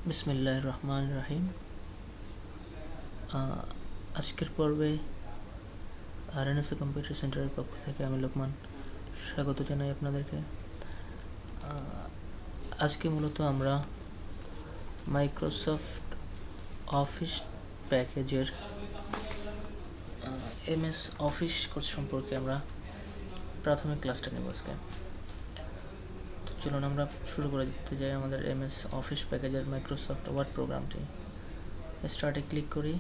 বিসমিল্লাহির রহমানির রহিম। আজকের পর্বে রেনেসা কম্পিউটার সেন্টারের পক্ষ থেকে আমি লোকমান স্বাগত জানাই আপনাদেরকে। আজকে মূলত আমরা মাইক্রোসফট অফিস প্যাকেজের MS অফিস কোর্স সম্পর্কে আমরা প্রাথমিক ক্লাসটা নেব আজকে। তো চলুন আমরা শুরু করে দিতে যাই আমাদের MS অফিস প্যাকেজের মাইক্রোসফট ওয়ার্ড প্রোগ্রামটি। স্টার্টে ক্লিক করি।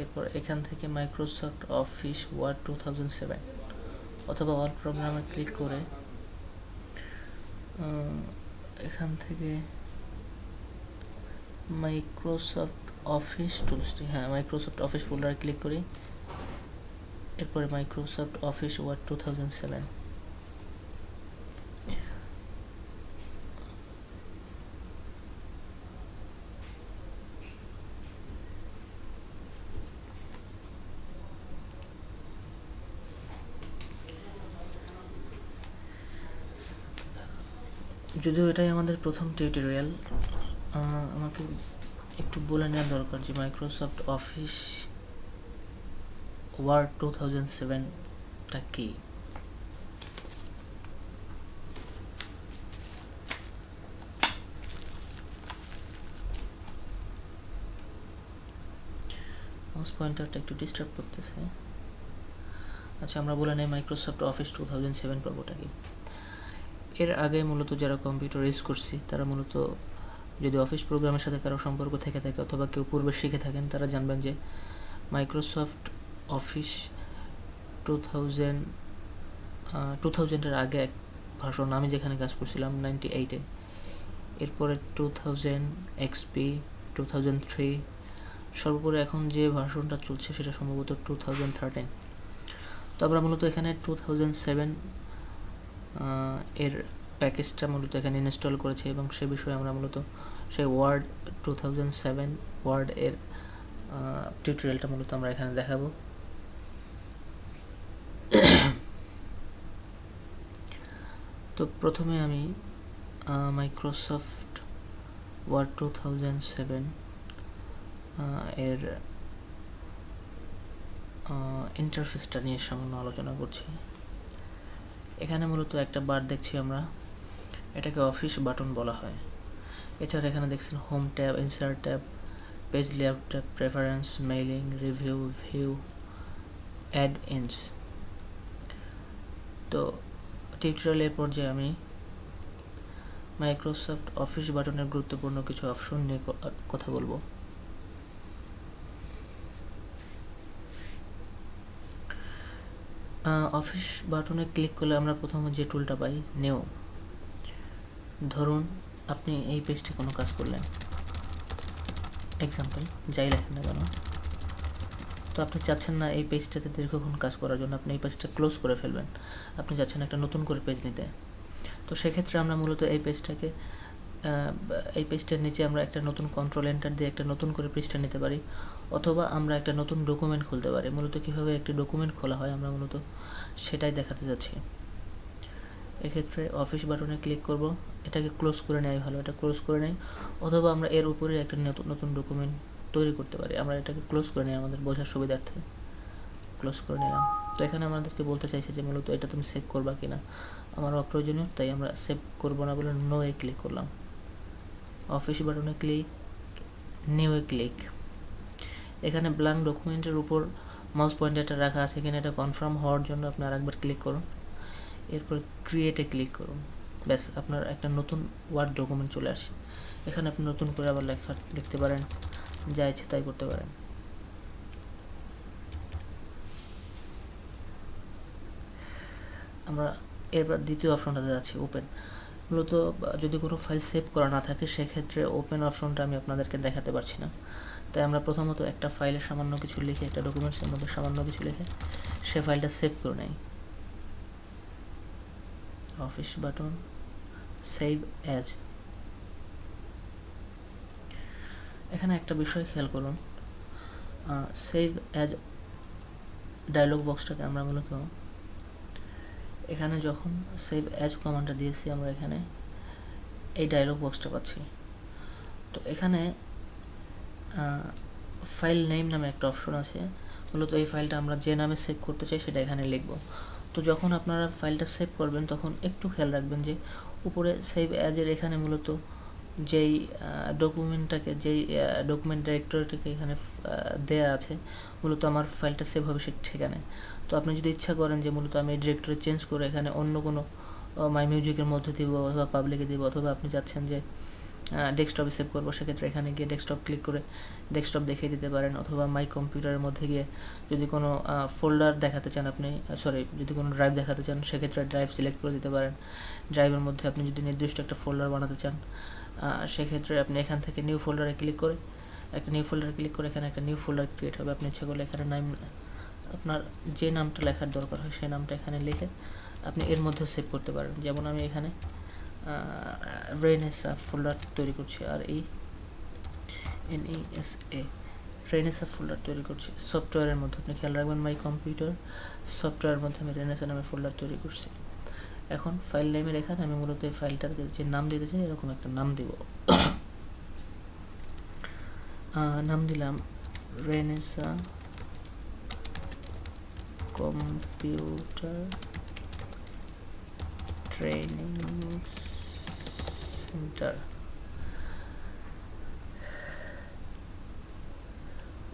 এরপর এখান থেকে মাইক্রোসফট অফিস ওয়ার্ড 2007 অথবা অল প্রোগ্রামে ক্লিক করে এখান থেকে মাইক্রোসফট অফিস টুলসটি মাইক্রোসফট অফিস ফোল্ডারে ক্লিক করি। এরপরে মাইক্রোসফট অফিস ওয়ার্ড 2007 যদিও এটাই আমাদের প্রথম টিউটোরিয়াল, আমাকে একটু বলে নেওয়া দরকার যে মাইক্রোসফট অফিস ওয়ার্ড 2007টা কি। মাউস পয়েন্টারটা একটু ডিস্টার্ব করতেছে। আচ্ছা, আমরা বলে নেই মাইক্রোসফট অফিস 2007 পর্বটা কি। এর আগে মূলত যারা কম্পিউটার ইউজ করছি তারা মূলত যদি অফিস প্রোগ্রামের সাথে কারো সম্পর্ক থেকে থাকে অথবা কেউ পূর্বে শিখে থাকেন তারা জানবেন যে মাইক্রোসফট অফিস 2000-এর আগে এক ভার্সন আমি যেখানে কাজ করছিলাম 98-এ, এরপরে 2000 XP, 2003, সর্বোপরি এখন যে ভার্সনটা চলছে সেটা সম্ভবত 2013। তো আমরা মূলত এখানে 2007 এর প্যাকেজটা মূলত এখানে ইনস্টল করেছি এবং সে বিষয়ে আমরা মূলত সেই ওয়ার্ড 2007 ওয়ার্ড এর টিউটোরিয়ালটা মূলত আমরা এখানে দেখাবো। তো প্রথমে আমি মাইক্রোসফট ওয়ার্ড 2007 এর ইন্টারফেসটা নিয়ে সামান্য আলোচনা করছি। এখানে মূলত একটা বার দেখছি আমরা, এটাকে অফিস বাটন বলা হয়। এছাড়া এখানে দেখছেন home tab, insert tab, page layout tab, preference, mailing, review, view, add ins. তো টিউটোরিয়ালের পর্যায়ে আমি মাইক্রোসফট অফিস বাটনের গুরুত্বপূর্ণ কিছু অপশন নিয়ে কথা বলবো। অফিস বাটনে ক্লিক করলে আমরা প্রথমে যে টুলটা পাই নিউ। ধরুন আপনি এই পেজটি কোনো কাজ করলেন, এক্সাম্পল যাই লেখেন না কেন, তো আপনি চাচ্ছেন না এই পেজটাতে দীর্ঘক্ষণ কাজ করার জন্য, আপনি এই পেজটা ক্লোজ করে ফেলবেন, আপনি চাচ্ছেন একটা নতুন করে পেজ নিতে। তো সেক্ষেত্রে আমরা মূলত এই পেজটার নিচে আমরা একটা নতুন কন্ট্রোল এন্টার দিয়ে একটা নতুন করে পৃষ্ঠা নিতে পারি, অথবা আমরা একটা নতুন ডকুমেন্ট খুলতে পারি। মূলত কীভাবে একটি ডকুমেন্ট খোলা হয় আমরা মূলত সেটাই দেখাতে যাচ্ছি। এক্ষেত্রে অফিস বাটনে ক্লিক করব, এটাকে ক্লোজ করে নেওয়াই ভালো, এটা ক্লোজ করে নেই, অথবা আমরা এর উপরে একটা নতুন ডকুমেন্ট তৈরি করতে পারি। আমরা এটাকে ক্লোজ করে নিই আমাদের বোঝার সুবিধার্থে, ক্লোজ করে নিলাম। তো এখানে আমাদেরকে বলতে চাইছে যে মূলত এটা তুমি সেভ করবা কিনা, আমার অপ্রয়োজনীয়, তাই আমরা সেভ করব না বলে নো এ ক্লিক করলাম। অফিস বাটনে ক্লিক, নিউ এ ক্লিক। এখানে ব্ল্যাঙ্ক ডকুমেন্টের উপর মাউস পয়েন্টারটা রাখা আছে, এখানে এটা কনফার্ম হওয়ার জন্য আপনি আরেকবার ক্লিক করুন। এরপর ক্রিয়েটে ক্লিক করুন। ব্যাস, আপনার একটা নতুন ওয়ার্ড ডকুমেন্ট চলে আসে। এখানে আপনি নতুন করে আবার লিখতে পারেন, যা ইচ্ছে তাই করতে পারেন। আমরা এরপর দ্বিতীয় অপশনটাতে যাচ্ছি, ওপেন। মূলত যদি কোনো ফাইল সেভ করা না থাকে সেক্ষেত্রে ওপেন অপশনটা আমি আপনাদেরকে দেখাতে পারছি না, তাই আমরা প্রথমত একটা ফাইলে সামান্য কিছু লিখে, একটা ডকুমেন্টসের মধ্যে সামান্য কিছু লিখে সে ফাইলটা সেভ করে নেই। Office button, save as. এখানে একটা বিষয় খেয়াল করুন, সেভ অ্যাজ ডায়লগ বক্সটাতে আমরা মূলত এখানে যখন সেভ অ্যাজ কমান্ডটা দিয়েছি আমরা এখানে এই ডায়লগ বক্সটা পাচ্ছি। তো এখানে ফাইল নেম নামে একটা অপশন আছে, মূলত এই ফাইলটা আমরা যে নামে সেভ করতে চাই সেটা এখানে লিখব। তো যখন আপনারা ফাইলটা সেভ করবেন তখন একটু খেয়াল রাখবেন যে উপরে সেভ অ্যাজের এখানে মূলত যেই ডকুমেন্টটাকে, যেই ডকুমেন্ট ডিরেক্টরিটাকে এখানে দেয়া আছে, মূলত আমার ফাইলটা সেভ হবে সেখানে। তো আপনি যদি ইচ্ছা করেন যে মূলত আমি এই ডিরেক্টরি চেঞ্জ করে এখানে অন্য কোনো মাই মিউজিকের মধ্যে দিব অথবা পাবলিকে দিব, অথবা আপনি চাচ্ছেন যে ডেস্কটপে সেভ করবো, সেক্ষেত্রে এখানে গিয়ে ডেস্কটপ ক্লিক করে ডেস্কটপ দেখিয়ে দিতে পারেন, অথবা মাই কম্পিউটারের মধ্যে গিয়ে যদি কোনো ফোল্ডার দেখাতে চান আপনি, যদি কোনো ড্রাইভ দেখাতে চান সেক্ষেত্রে ড্রাইভ সিলেক্ট করে দিতে পারেন। ড্রাইভের মধ্যে আপনি যদি নির্দিষ্ট একটা ফোল্ডার বানাতে চান সেক্ষেত্রে আপনি এখান থেকে নিউ ফোল্ডারে ক্লিক করে এখানে একটা নিউ ফোল্ডার ক্রিয়েট হবে। আপনি ইচ্ছা করলে এখানে নাম, আপনার যে নামটা লেখার দরকার হয় সেই নামটা এখানে লিখে আপনি এর মধ্যেও সেভ করতে পারেন। যেমন আমি এখানে রেনেসা ফোল্ডার তৈরি করছি, আর NESA রেনেসা ফোল্ডার তৈরি করছি। সফটওয়্যারের মধ্যে আপনি খেয়াল রাখবেন মাই কম্পিউটার সফটওয়্যারের মধ্যে আমি রেনেসা নামে ফোল্ডার তৈরি করছি। এখন ফাইল নেমের এখানে আমি মূলত এই ফাইলটাকে যে নাম দিতে চাই এরকম একটা নাম দিব। নাম দিলাম রেনেসা কম্পিউটার ট্রেনিং সেন্টার।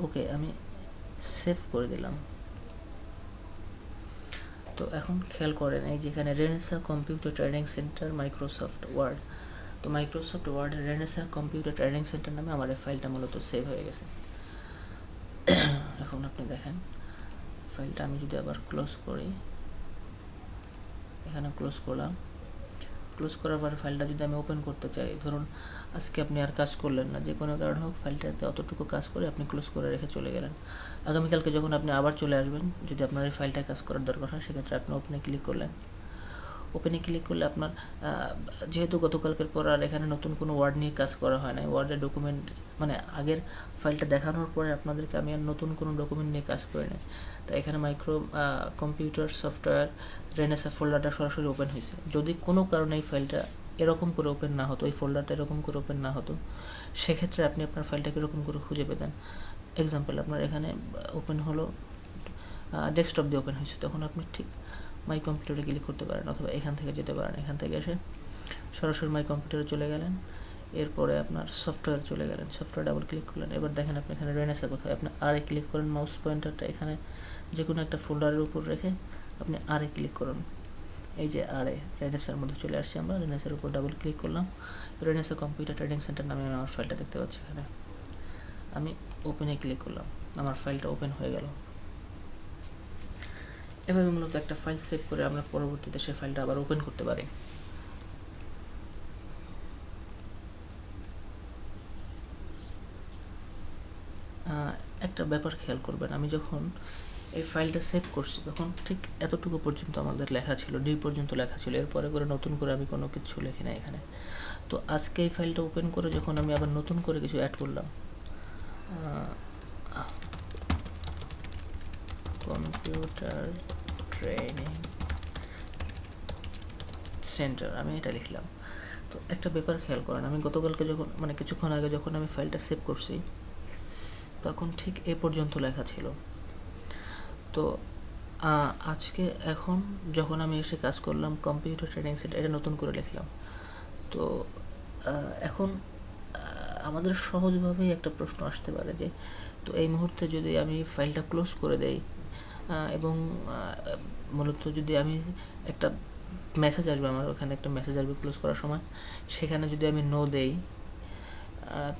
ওকে, আমি সেভ করে দিলাম। তো এখন খেয়াল করেন এই যেখানে Renaissance computer training centre Microsoft Word, তো মাইক্রোসফট ওয়ার্ডের রেনেসা কম্পিউটার ট্রেনিং সেন্টার নামে আমার এই ফাইলটা মূলত সেভ হয়ে গেছে। এখন আপনি দেখেন ফাইলটা আমি যদি আবার ক্লোজ করি, এখানে ক্লোজ করলাম, ক্লোজ করার পর ফাইলটা যদি আমি ওপেন করতে চাই, ধরুন আজকে আপনি আর কাজ করলেন না, যে কোনো কারণ হোক ফাইলটাতে অতটুকু কাজ করে আপনি ক্লোজ করে রেখে চলে গেলেন। আগামীকালকে যখন আপনি আবার চলে আসবেন, যদি আপনার এই ফাইলটায় কাজ করার দরকার হয় সেক্ষেত্রে আপনি ওপেনে ক্লিক করলেন। ওপেনে ক্লিক করলে আপনার যেহেতু গতকালকের পর আর এখানে নতুন কোনো ওয়ার্ড নিয়ে কাজ করা হয় না, ওয়ার্ডের ডকুমেন্ট মানে আগের ফাইলটা দেখানোর পরে আপনাদেরকে আমি আর নতুন কোনো ডকুমেন্ট নিয়ে কাজ করে নিই, তাই এখানে কম্পিউটার সফটওয়্যার রেনেসা ফোল্ডারটা সরাসরি ওপেন হয়েছে। যদি কোনো কারণে এই ফাইলটা এরকম করে ওপেন না হতো, এই ফোল্ডারটা এরকম করে ওপেন না হতো, সেক্ষেত্রে আপনি আপনার ফাইলটাকে এরকম করে খুঁজে পেতেন। এক্সাম্পল, আপনার এখানে ওপেন হলো ডেস্কটপ দিয়ে ওপেন হয়েছে, তখন আপনি ঠিক মাই কম্পিউটারে ক্লিক করতে পারেন, অথবা এখান থেকে যেতে পারেন, এখান থেকে এসে সরাসরি মাই কম্পিউটারে চলে গেলেন, এরপরে আপনার সফটওয়্যার চলে গেলেন, সফটওয়্যার ডাবল ক্লিক করলেন। এবার দেখেন আপনি এখানে রেনেসা কোথায়, আপনি আরে ক্লিক করেন, মাউস পয়েন্টারটা এখানে যে কোনো একটা ফোল্ডারের উপর রেখে আপনি আরে ক্লিক করুন। এই যে আরে রেনেসার মধ্যে চলে আসছি আমরা, রেনেসার উপর ডাবল ক্লিক করলাম, রেনেসা কম্পিউটার ট্রেনিং সেন্টার নামে আমার ফাইলটা দেখতে পাচ্ছি। এখানে আমি ওপেনে ক্লিক করলাম, আমার ফাইলটা ওপেন হয়ে গেল। এভাবে মূলত একটা ফাইল সেভ করে আমরা পরবর্তীতে সেই ফাইলটা আবার ওপেন করতে পারি। একটা ব্যাপার খেয়াল করবেন, আমি যখন এই ফাইলটা সেভ করছি তখন ঠিক এতটুকু পর্যন্ত আমাদের লেখা ছিল, ডি পর্যন্ত লেখা ছিল, এরপরে করে নতুন করে আমি কোনো কিছু লিখি না এখানে। তো আজকে এই ফাইলটা ওপেন করে যখন আমি আবার নতুন করে কিছু অ্যাড করলাম, কম্পিউটার ট্রেনিং সেন্টার আমি এটা লিখলাম। তো একটা ব্যাপার খেয়াল করেন, আমি গতকালকে যখন কিছুক্ষণ আগে যখন আমি ফাইলটা সেভ করছি তখন ঠিক এ পর্যন্ত লেখা ছিল। তো আজকে এখন যখন আমি এসে কাজ করলাম কম্পিউটার ট্রেনিং সেন্টার, এটা নতুন করে লিখলাম। তো এখন আমাদের সহজভাবেই একটা প্রশ্ন আসতে পারে যে তো এই মুহূর্তে যদি আমি ফাইলটা ক্লোজ করে দেই এবং মূলত যদি আমি একটা মেসেজ আসবে, আমার ওখানে একটা মেসেজ আসবে ক্লোজ করার সময়, সেখানে যদি আমি নো দেই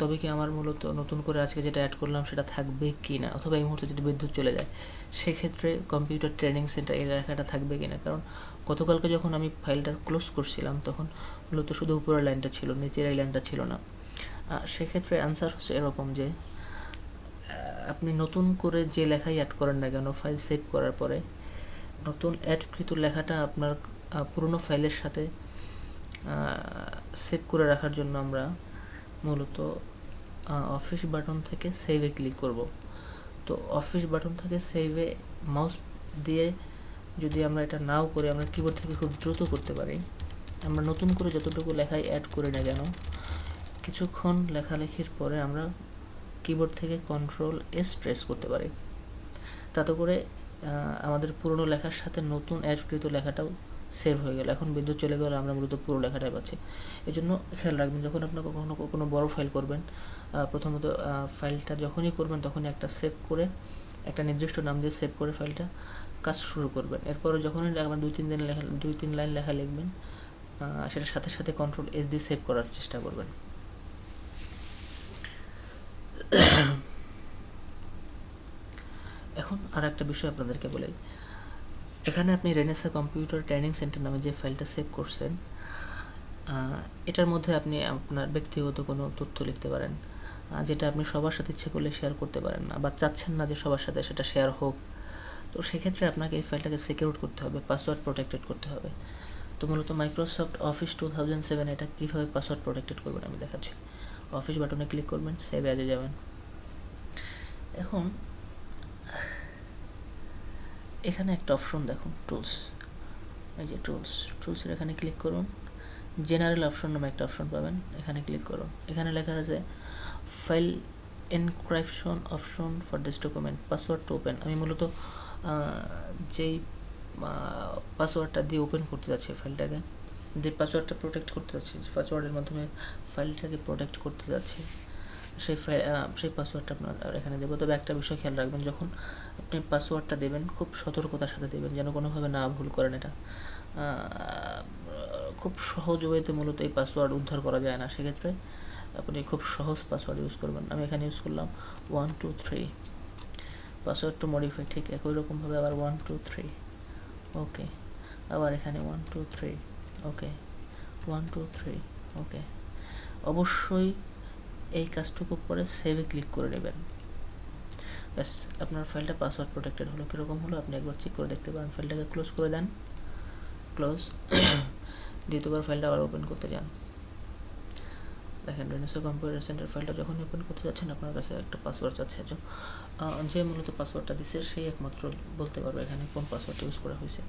তবে কি আমার মূলত নতুন করে আজকে যেটা অ্যাড করলাম সেটা থাকবে কি না, অথবা এই মুহূর্তে যদি বিদ্যুৎ চলে যায় সেক্ষেত্রে কম্পিউটার ট্রেনিং সেন্টার এই লেখাটা থাকবে কি না। কারণ গতকালকে যখন আমি ফাইলটা ক্লোজ করছিলাম তখন মূলত শুধু উপরের লাইনটা ছিল, নিচের এই লাইনটা ছিল না। সেক্ষেত্রে অ্যান্সার হচ্ছে এরকম যে আপনি নতুন করে যে লেখাই অ্যাড করেন না কেন ফাইল সেভ করার পরে, নতুন অ্যাডকৃত লেখাটা আপনার পুরনো ফাইলের সাথে সেভ করে রাখার জন্য আমরা মূলত অফিস বাটন থেকে সেভে ক্লিক করব। তো অফিস বাটন থেকে সেভে মাউস দিয়ে যদি আমরা এটা নাও করে আমরা কিবোর্ড থেকে খুব দ্রুত করতে পারি, আমরা নতুন করে যতটুকু লেখাই অ্যাড করি না কেন কিছুক্ষণ লেখালেখির পরে আমরা কিবোর্ড থেকে Ctrl+S প্রেস করতে পারি, তাতে করে আমাদের পুরনো লেখার সাথে নতুন অ্যাডকৃত লেখাটাও সেভ হয়ে গেল। এখন বিদ্যুৎ চলে গেলে আমরা মূলত পুরো লেখাটাই পাচ্ছি। এই জন্য খেয়াল রাখবেন, যখন আপনার কোনো বড় ফাইল করবেন, প্রথমত ফাইলটা যখনই করবেন তখনই একটা সেভ করে, একটা নির্দিষ্ট নাম দিয়ে সেভ করে ফাইলটা কাজ শুরু করবেন। এরপরে যখনই আপনার 2-3 লাইন লেখা লিখবেন, সেটার সাথে সাথে Ctrl+S দিয়ে সেভ করার চেষ্টা করবেন। এখন আর একটা বিষয় আপনাদেরকে বলি, এখানে আপনি রেনেসা কম্পিউটার ট্রেনিং সেন্টার নামে যে ফাইলটা সেভ করছেন, এটার মধ্যে আপনি আপনার ব্যক্তিগত কোনো তথ্য লিখতে পারেন, যেটা আপনি সবার সাথে ইচ্ছে করলে শেয়ার করতে পারেন না, বা চাচ্ছেন না যে সবার সাথে সেটা শেয়ার হোক। তো সেক্ষেত্রে আপনাকে এই ফাইলটাকে সিকিউর করতে হবে, পাসওয়ার্ড প্রোটেক্টেড করতে হবে। তো মূলত মাইক্রোসফট অফিস 2007 এটা কীভাবে পাসওয়ার্ড প্রোটেক্টেড করবেন আমি দেখাচ্ছি। অফিস বাটনে ক্লিক করবেন, সেভ অ্যাজে যাবেন। এখন এখানে একটা অপশন দেখুন, টুলস, এই যে টুলসের এখানে ক্লিক করুন, জেনারেল অপশন নামে একটা অপশন পাবেন, এখানে ক্লিক করুন। এখানে লেখা আছে file encryption option for this document, password to open. আমি মূলত যেই পাসওয়ার্ডটা দিয়ে ওপেন করতে যাচ্ছি ফাইলটাকে, যে পাসওয়ার্ডটা প্রোটেক্ট করতে যাচ্ছি, যে পাসওয়ার্ডের মাধ্যমে ফাইলটাকে প্রোটেক্ট করতে যাচ্ছি, সেই পাসওয়ার্ডটা আপনার এখানে দেবো। তবে একটা বিষয় খেয়াল রাখবেন, যখন আপনি পাসওয়ার্ডটা দেবেন খুব সতর্কতার সাথে দেবেন, যেন কোনোভাবে না ভুল করেন। এটা খুব সহজ ওয়েতে মূলত এই পাসওয়ার্ড উদ্ধার করা যায় না, সেক্ষেত্রে আপনি খুব সহজ পাসওয়ার্ড ইউজ করবেন। আমি এখানে ইউজ করলাম 1 2 3। পাসওয়ার্ড টু মডিফাই, ঠিক একই রকমভাবে আবার 1 2 3, ওকে। আবার এখানে 1 2 3, ওকে, 1 2 3, ওকে। অবশ্যই এই কাজটুকু পরে সেভে ক্লিক করে নেবেন। ব্যাস, আপনার ফাইলটা পাসওয়ার্ড প্রোটেক্টেড হলো। কীরকম হলো আপনি একবার চেক করে দেখতে পারেন। ফাইলটাকে ক্লোজ করে দেন, ক্লোজ। দ্বিতীয়বার ফাইলটা আবার ওপেন করতে যান, দেখেন রেনেসা কম্পিউটার সেন্টার ফাইলটা যখন ওপেন করতে যাচ্ছেন আপনার কাছে একটা পাসওয়ার্ড চাচ্ছে, যে মূলত পাসওয়ার্ডটা দিচ্ছে সেই একমাত্র বলতে পারবে এখানে কোন পাসওয়ার্ড ইউজ করা হয়েছে।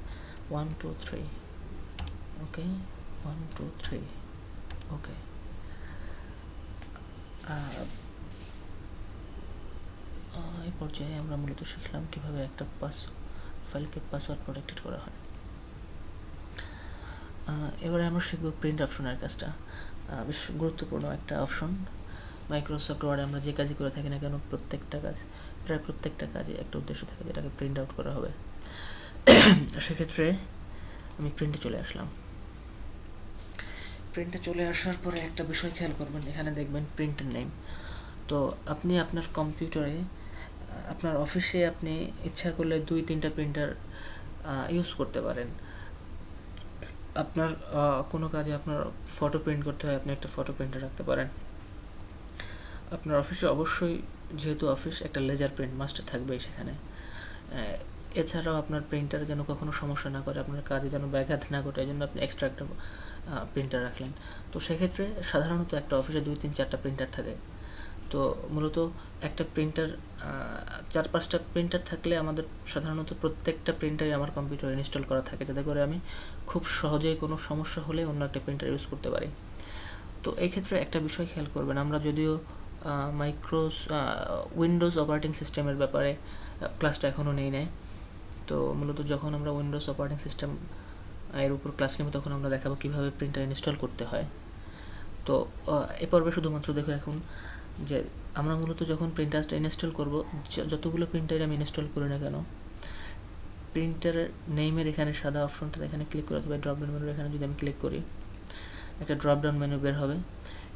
1 2 3, ওকে, 1 2 3, ওকে। এই পর্যায়ে আমরা মূলত শিখলাম কীভাবে একটা ফাইলকে পাসওয়ার্ড প্রোটেক্টেড করা হয়। এবারে আমরা শিখব প্রিন্ট অপশনের কাজটা। বেশ গুরুত্বপূর্ণ একটা অপশন। মাইক্রোসফট ওয়ার্ডে আমরা যে কাজই করে থাকি না কেন, প্রায় প্রত্যেকটা কাজে একটা উদ্দেশ্য থাকে, যেটাকে প্রিন্ট আউট করা হবে। সেক্ষেত্রে আমি প্রিন্টে চলে আসলাম। প্রিন্টে চলে আসার পরে একটা বিষয় খেয়াল করবেন, এখানে দেখবেন প্রিন্টার নেম। তো আপনি আপনার কম্পিউটারে, আপনার অফিসে আপনি ইচ্ছা করলে 2-3টা প্রিন্টার ইউজ করতে পারেন। আপনার কোনো কাজে আপনার ফটো প্রিন্ট করতে হয়, আপনি একটা ফটো প্রিন্টার রাখতে পারেন। আপনার অফিসে অবশ্যই, যেহেতু অফিস, একটা লেজার প্রিন্ট মাস্ট থাকবেই সেখানে। এছাড়াও আপনার প্রিন্টারে যেন কখনো সমস্যা না করে, আপনার কাজে যেন ব্যাঘাত না ঘটে, এই জন্য আপনি এক্সট্রা একটা প্রিন্টার রাখলেন। তো সেক্ষেত্রে সাধারণত একটা অফিসে 2-3-4টা প্রিন্টার থাকে। তো মূলত একটা প্রিন্টার, 4-5টা প্রিন্টার থাকলে আমাদের সাধারণত প্রত্যেকটা প্রিন্টারই আমার কম্পিউটারে ইনস্টল করা থাকে, যাতে করে আমি খুব সহজেই কোনো সমস্যা হলে অন্য একটা প্রিন্টার ইউজ করতে পারি। তো এই ক্ষেত্রে একটা বিষয় খেয়াল করবেন, আমরা যদিও উইন্ডোজ অপারেটিং সিস্টেমের ব্যাপারে ক্লাসটা এখনও নেই নাই। তো মূলত যখন আমরা উইন্ডোজ অপারেটিং সিস্টেম এর উপর ক্লাস নেব তখন আমরা দেখাবো কীভাবে প্রিন্টার ইনস্টল করতে হয়। তো এ পর্বে শুধুমাত্র দেখে রাখুন যে আমরা মূলত যখন প্রিন্টারটা ইনস্টল করব, যতগুলো প্রিন্টার আমি ইনস্টল করি না কেন, প্রিন্টারের নেইমের এখানে সাদা অপশনটা এখানে ক্লিক করে অথবা ড্রপডাউন মেনুর এখানে যদি আমি ক্লিক করি, একটা ড্রপডাউন মেনু বের হবে।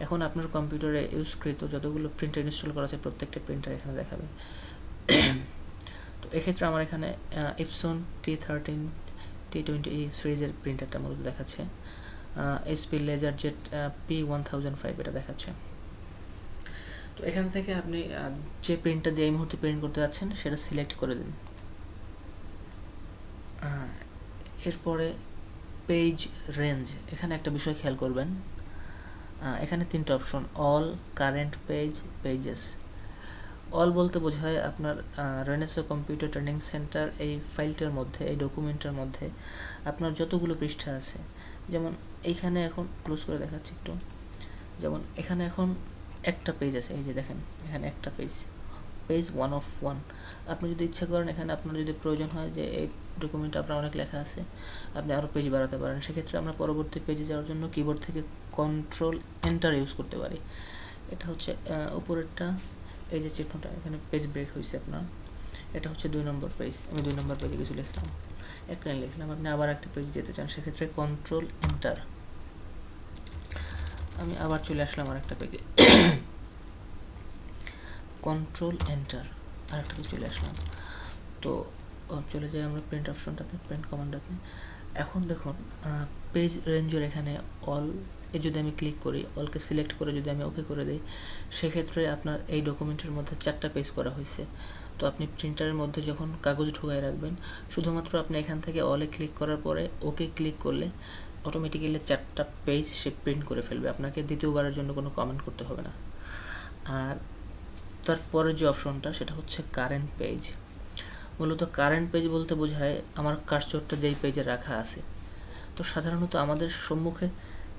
এখন আপনার কম্পিউটারে ইউজকৃত যতগুলো প্রিন্টার ইনস্টল করা আছে প্রত্যেকটা প্রিন্টার এখানে দেখাবে। তো এক্ষেত্রে আমার এখানে ইপসন T13 T20E সিরিজের প্রিন্টারটা মূলত দেখাচ্ছে, HP LaserJet P1005 এটা দেখাচ্ছে। তো এখান থেকে আপনি যে প্রিন্টটা দিয়ে এই মুহূর্তে প্রিন্ট করতে যাচ্ছেন সেটা সিলেক্ট করে দিন। এরপরে পেজ রেঞ্জ, এখানে একটা বিষয় খেয়াল করবেন, এখানে 3টা option, all, current page, pages. All বলতে বোঝায় আপনার রেনেসা কম্পিউটার ট্রেনিং সেন্টার এই ফাইলটার মধ্যে, এই ডকুমেন্টটার মধ্যে আপনার যতগুলো পৃষ্ঠা আছে, যেমন এইখানে এখন ক্লোজ করে দেখাচ্ছি একটু, যেমন এখানে এখন একটা পেজ আছে, এই যে দেখেন এখানে একটা পেজ 1 of 1। আপনি যদি ইচ্ছা করেন এখানে আপনার যদি প্রয়োজন হয় যে এই ডকুমেন্টে আপনার অনেক লেখা আছে, আপনি আরও পেজ বাড়াতে পারেন। সেক্ষেত্রে আমরা পরবর্তী পেজে যাওয়ার জন্য কিবোর্ড থেকে কন্ট্রোল এন্টার ইউজ করতে পারি। এটা হচ্ছে উপরেরটা, এই যে চিহ্নটা এখানে পেজ ব্রেক হয়েছে আপনার, এটা হচ্ছে 2 নম্বর পেজ। আমি 2 নম্বর পেজে কিছু লিখলাম, এক লাইন লিখলাম। আপনি আবার একটা পেজে যেতে চান, সেক্ষেত্রে কন্ট্রোল এন্টার। আমি আবার চলে আসলাম আর একটা পেজে, কন্ট্রোল এন্টার, আর একটা পেজ চলে আসলাম। তো চলে যাই আমরা প্রিন্ট অপশনটাতে, প্রিন্ট কমান্ডাতে। এখন দেখুন পেজ রেঞ্জের এখানে অল এ যদি আমি ক্লিক করি, অলকে সিলেক্ট করে যদি আমি ওকে করে দিই, সেক্ষেত্রে আপনার এই ডকুমেন্টের মধ্যে 4টা পেজ করা হয়েছে। তো আপনি প্রিন্টারের মধ্যে যখন কাগজ ঢুকায় রাখবেন, শুধুমাত্র আপনি এখান থেকে অলে ক্লিক করার পরে ওকে ক্লিক করলে অটোমেটিক্যালি 4টা পেজ সে প্রিন্ট করে ফেলবে, আপনাকে দ্বিতীয়বারের জন্য কোনো কমেন্ট করতে হবে না। আর তারপরে যে অপশনটা সেটা হচ্ছে কারেন্ট পেজ। মূলত কারেন্ট পেজ বলতে বোঝায় আমার কার্সরটা যেই পেজে রাখা আছে। তো সাধারণত আমাদের সম্মুখে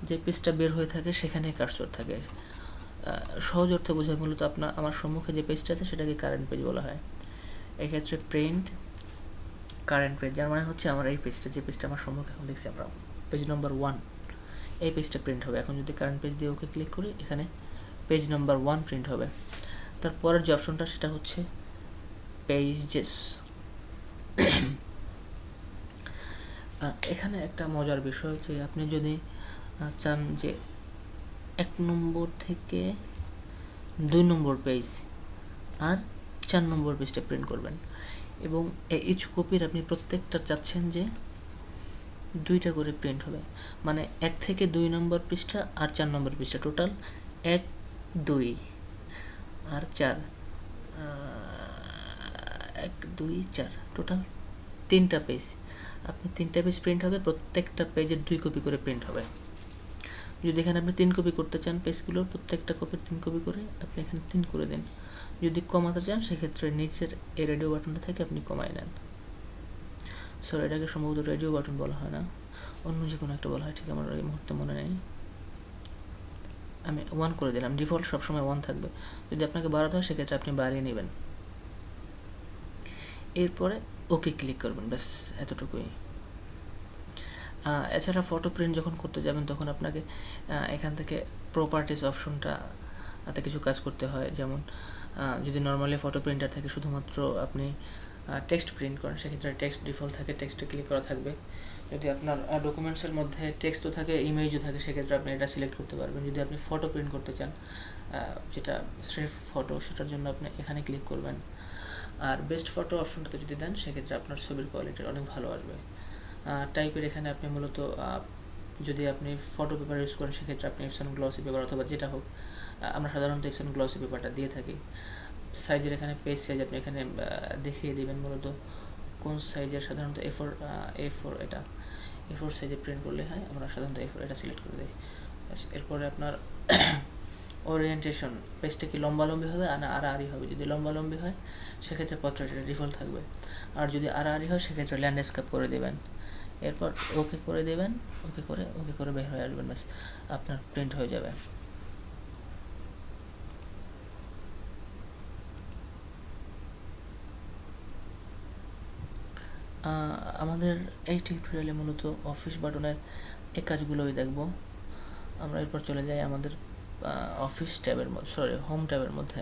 যে পেজটা বের হয়ে থাকে সেখানে কার্সর থাকে। সহজ অর্থে বোঝায় মূলত আমার সম্মুখে যে পেজটা আছে সেটাকে কারেন্ট পেজ বলা হয়। এক্ষেত্রে প্রিন্ট কারেন্ট পেজ, যার মানে হচ্ছে আমার এই পেজটা, যে পেজটা আমার সম্মুখে এখন দেখছি আমরা পেজ নম্বর 1, এই পেজটা প্রিন্ট হবে। এখন যদি কারেন্ট পেজ দিয়ে ওকে ক্লিক করি, এখানে পেজ নম্বর 1 প্রিন্ট হবে। তারপরের যে অপশনটা সেটা হচ্ছে পেজেস। এখানে একটা মজার বিষয় যে আপনি যদি চান যে 1 নম্বর থেকে 2 নম্বর পেজ আর 4 নম্বর পেজটা প্রিন্ট করবেন, এবং ইচ কপির আপনি প্রত্যেকটা চাচ্ছেন যে 2টা করে প্রিন্ট হবে, মানে 1 থেকে 2 নম্বর পৃষ্ঠা আর 4 নম্বর পৃষ্ঠা, টোটাল 1, 2 আর 4, 1, 2, 4, টোটাল 3টা পেজ। আপনি 3টা পেজ প্রিন্ট হবে, প্রত্যেকটা পেজের 2 কপি করে প্রিন্ট হবে। যদি এখানে আপনি 3 কপি করতে চান পেজগুলোর, প্রত্যেকটা কপির 3 কপি করে আপনি এখানে 3 করে দিন। যদি কমাতে চান সেক্ষেত্রে নিচের এই রেডিও বাটনটা থেকে আপনি কমাই নেন। সরি, এটাকে সম্ভবত রেডিও বাটন বলা হয় না, অন্য যে কোনো একটা বলা হয়, ঠিক আমার এই মুহূর্তে মনে নেই। আমি 1 করে দিলাম, ডিফল্ট সবসময় 1 থাকবে। যদি আপনাকে বাড়াতে হয় সেক্ষেত্রে আপনি বাড়িয়ে নেবেন। এরপরে ওকে ক্লিক করবেন, ব্যাস এতটুকুই। এছাড়া ফটো প্রিন্ট যখন করতে যাবেন তখন আপনাকে এখান থেকে প্রপার্টিস অপশনটাতে কিছু কাজ করতে হয়। যেমন যদি নর্মালি ফটো প্রিন্টার থেকে শুধুমাত্র আপনি টেক্সট প্রিন্ট করেন, সেক্ষেত্রে টেক্সট ডিফল্ট থাকে, টেক্সটে ক্লিক করা থাকবে। যদি আপনার ডকুমেন্টসের মধ্যে টেক্সটও থাকে, ইমেজও থাকে, সেক্ষেত্রে আপনি এটা সিলেক্ট করতে পারবেন। যদি আপনি ফটো প্রিন্ট করতে চান, যেটা স্রেফ ফটো, সেটার জন্য আপনি এখানে ক্লিক করবেন। আর বেস্ট ফটো অপশনটাতে যদি দেন, সেক্ষেত্রে আপনার ছবির কোয়ালিটি অনেক ভালো আসবে। টাইপের এখানে আপনি মূলত যদি আপনি ফটো পেপার ইউজ করেন, সেক্ষেত্রে আপনি এপসন গ্লসি পেপার অথবা যেটা হোক, আমরা সাধারণত এপসন গ্লসি পেপারটা দিয়ে থাকি। সাইজের এখানে পেজ সাইজ আপনি এখানে দেখিয়ে দিবেন মূলত কোন সাইজের, সাধারণত A4 এটা A4 সাইজে প্রিন্ট করলে হয়, আমরা সাধারণত A4 এটা সিলেক্ট করে দিই। এরপরে আপনার ওরিয়েন্টেশন, পেজটা কি লম্বালম্বি হবে না আড়াআড়ি হবে। যদি লম্বালম্বি হয় সেক্ষেত্রে পোর্ট্রেট ডিফল্ট থাকবে, আর যদি আড়াআড়ি হয় সেক্ষেত্রে ল্যান্ডস্কেপ করে দেবেন। এরপর ওকে করে দেবেন, ওকে করে বের হয়ে আসবেন, ব্যাস আপনার প্রিন্ট হয়ে যাবে। আমাদের এই টিউটোরিয়ালে মূলত অফিস বাটনের এই কাজগুলোই দেখব আমরা। এরপর চলে যাই আমাদের অফিস ট্যাবের মধ্যে, হোম ট্যাবের মধ্যে।